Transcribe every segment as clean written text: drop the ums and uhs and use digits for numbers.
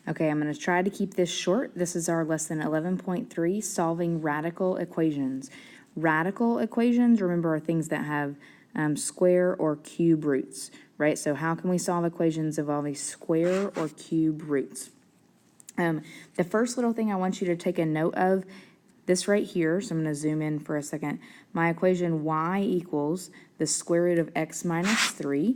Okay, I'm going to try to keep this short. This is our lesson 11.3, solving radical equations. Radical equations, remember, are things that have square or cube roots, right? So how can we solve equations involving square or cube roots? The first little thing I want you to take a note of, this right here, so I'm going to zoom in for a second. My equation y equals the square root of x minus 3.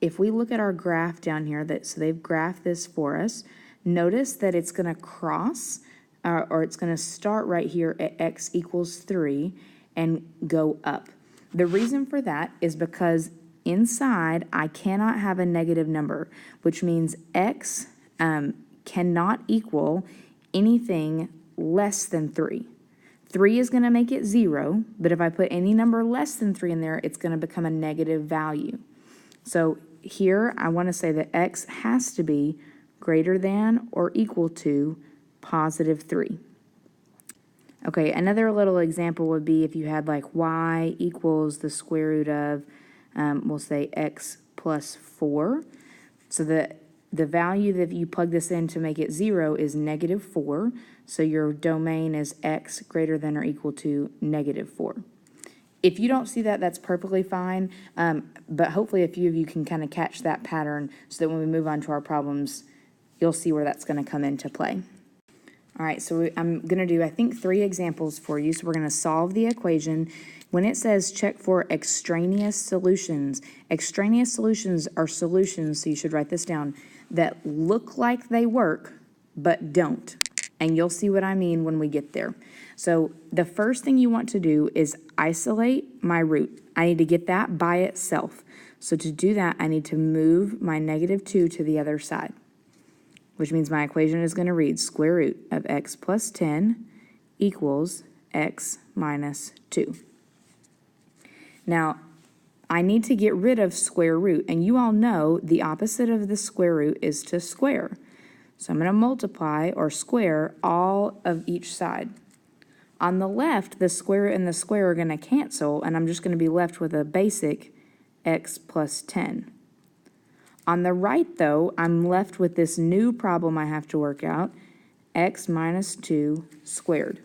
If we look at our graph down here, so they've graphed this for us, notice that it's going to cross, or it's going to start right here at x equals 3 and go up. The reason for that is because inside I cannot have a negative number, which means x cannot equal anything less than 3. 3 is going to make it 0, but if I put any number less than 3 in there, it's going to become a negative value. So here I want to say that x has to be greater than or equal to positive 3. Okay, another little example would be if you had like y equals the square root of, we'll say x plus 4. So the value that you plug this in to make it 0 is negative 4. So your domain is x greater than or equal to negative 4. If you don't see that, that's perfectly fine, but hopefully a few of you can kind of catch that pattern so that when we move on to our problems, you'll see where that's going to come into play. All right, so I'm going to do, I think, 3 examples for you. So we're going to solve the equation. When it says check for extraneous solutions are solutions, so you should write this down, that look like they work but don't. And you'll see what I mean when we get there. So the first thing you want to do is isolate my root. I need to get that by itself. So to do that, I need to move my negative 2 to the other side, which means my equation is going to read square root of x plus 10 equals x minus 2. Now, I need to get rid of square root, and you all know the opposite of the square root is to square. So I'm going to multiply or square all of each side. On the left, the square root and the square are going to cancel, and I'm just going to be left with a basic x plus 10. On the right, though, I'm left with this new problem I have to work out, x minus 2 squared.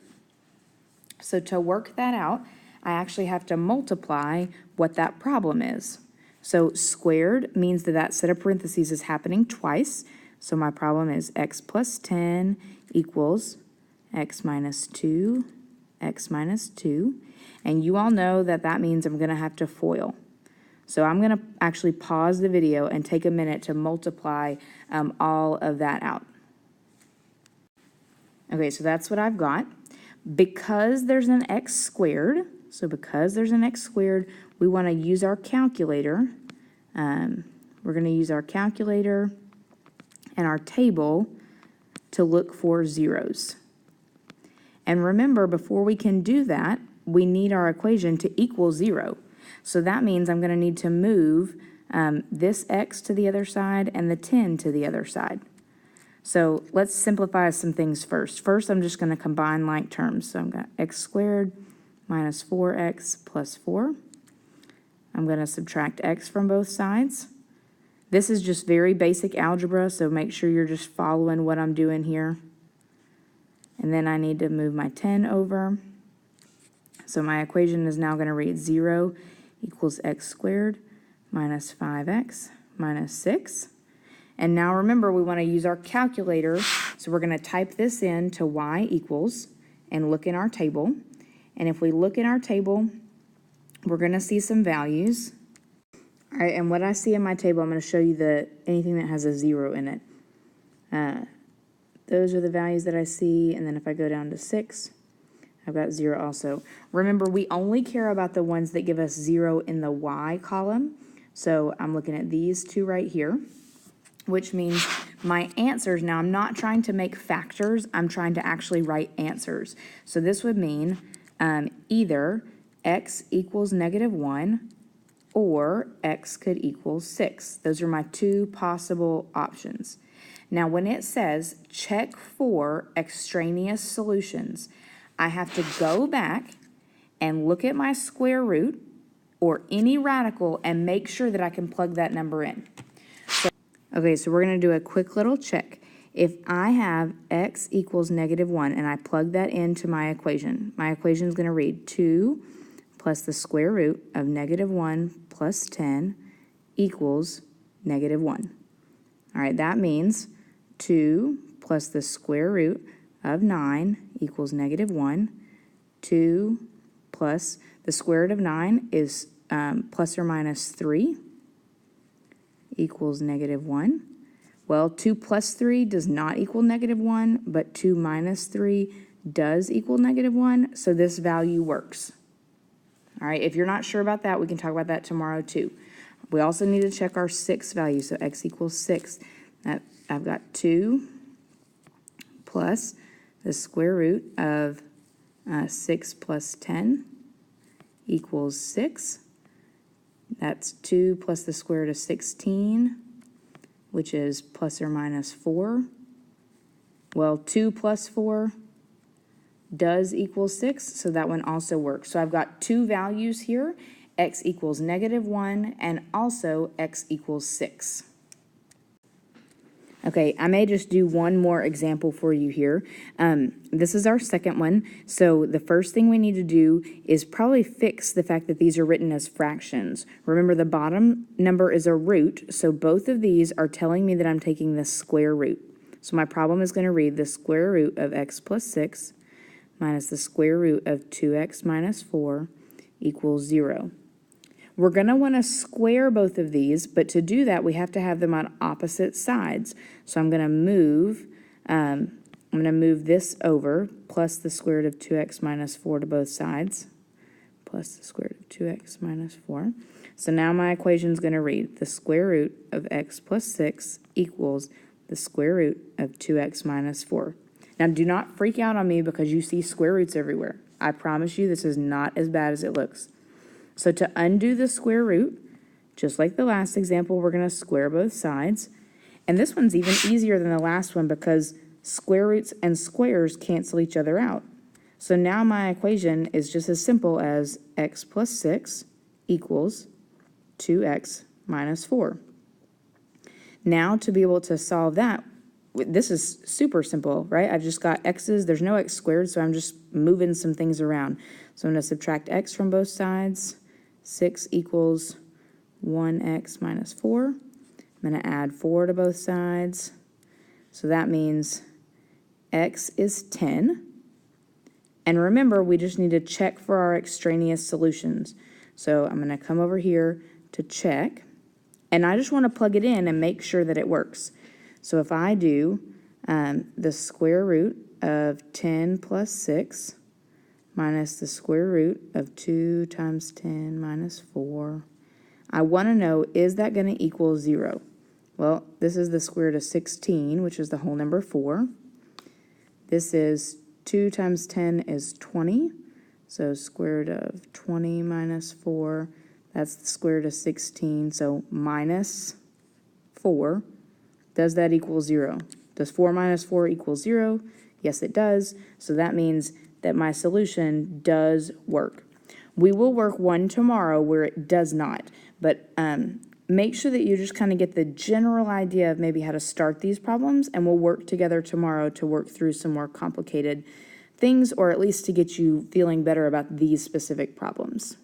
So to work that out, I actually have to multiply what that problem is. So squared means that that set of parentheses is happening twice. So my problem is x plus 10 equals x minus 2, x minus 2. And you all know that that means I'm going to have to FOIL. So I'm going to actually pause the video and take a minute to multiply all of that out. Okay, so that's what I've got. Because there's an x squared, we want to use our calculator. We're going to use our calculator and our table to look for zeros. And remember, before we can do that, we need our equation to equal 0. So that means I'm going to need to move this x to the other side and the 10 to the other side. So let's simplify some things first. First, I'm just going to combine like terms. So I've got x squared minus 4x plus 4. I'm going to subtract x from both sides. This is just very basic algebra, so make sure you're just following what I'm doing here. And then I need to move my 10 over. So my equation is now going to read 0 equals x squared minus 5x minus 6. And now remember, we want to use our calculator. So we're going to type this in to y equals and look in our table. And if we look in our table, we're going to see some values. All right, and what I see in my table, I'm going to show you anything that has a 0 in it. Those are the values that I see, and then if I go down to 6, I've got 0 also. Remember, we only care about the ones that give us 0 in the y column. So I'm looking at these two right here, which means my answers, now I'm not trying to make factors, I'm trying to actually write answers. So this would mean either x equals negative 1 or x could equal 6. Those are my 2 possible options. Now, when it says check for extraneous solutions, I have to go back and look at my square root or any radical and make sure that I can plug that number in. Okay, so we're going to do a quick little check. If I have x equals -1 and I plug that into my equation is going to read 2 plus the square root of -1 plus 10 equals -1. All right, that means 2 plus the square root of 9 equals -1. 2 plus the square root of 9 is plus or minus 3 equals -1. Well, 2 plus 3 does not equal -1, but 2 minus 3 does equal -1, so this value works. All right, if you're not sure about that, we can talk about that tomorrow too. We also need to check our 6 value, so x equals 6. I've got 2 plus the square root of 6 plus 10 equals 6. That's 2 plus the square root of 16, which is plus or minus 4. Well, 2 plus 4 does equal 6, so that one also works. So I've got two values here, x equals -1 and also x equals 6. Okay, I may just do one more example for you here. This is our second one. So the first thing we need to do is probably fix the fact that these are written as fractions. Remember, the bottom number is a root, so both of these are telling me that I'm taking the square root. So my problem is going to read the square root of x plus 6 minus the square root of 2x minus 4 equals 0. We're going to want to square both of these, but to do that, we have to have them on opposite sides. So I'm going to move this over, plus the square root of 2x minus 4 to both sides, plus the square root of 2x minus 4. So now my equation is going to read the square root of x plus 6 equals the square root of 2x minus 4. Now, do not freak out on me because you see square roots everywhere. I promise you this is not as bad as it looks. So to undo the square root, just like the last example, we're going to square both sides. And this one's even easier than the last one because square roots and squares cancel each other out. So now my equation is just as simple as x plus 6 equals 2x minus 4. Now to be able to solve that, this is super simple, right? I've just got x's. There's no x squared, so I'm just moving some things around. So I'm going to subtract x from both sides. 6 equals 1x minus 4. I'm going to add 4 to both sides. So that means x is 10. And remember, we just need to check for our extraneous solutions. So I'm going to come over here to check. And I just want to plug it in and make sure that it works. So if I do the square root of 10 plus 6 minus the square root of 2 times 10 minus 4, I want to know, is that going to equal 0? Well, this is the square root of 16, which is the whole number 4. This is 2 times 10 is 20. So square root of 20 minus 4, that's the square root of 16. So minus 4. Does that equal 0? Does 4 minus 4 equal 0? Yes, it does. So that means that my solution does work. We will work one tomorrow where it does not, but make sure that you just kind of get the general idea of maybe how to start these problems, and we'll work together tomorrow to work through some more complicated things, or at least to get you feeling better about these specific problems.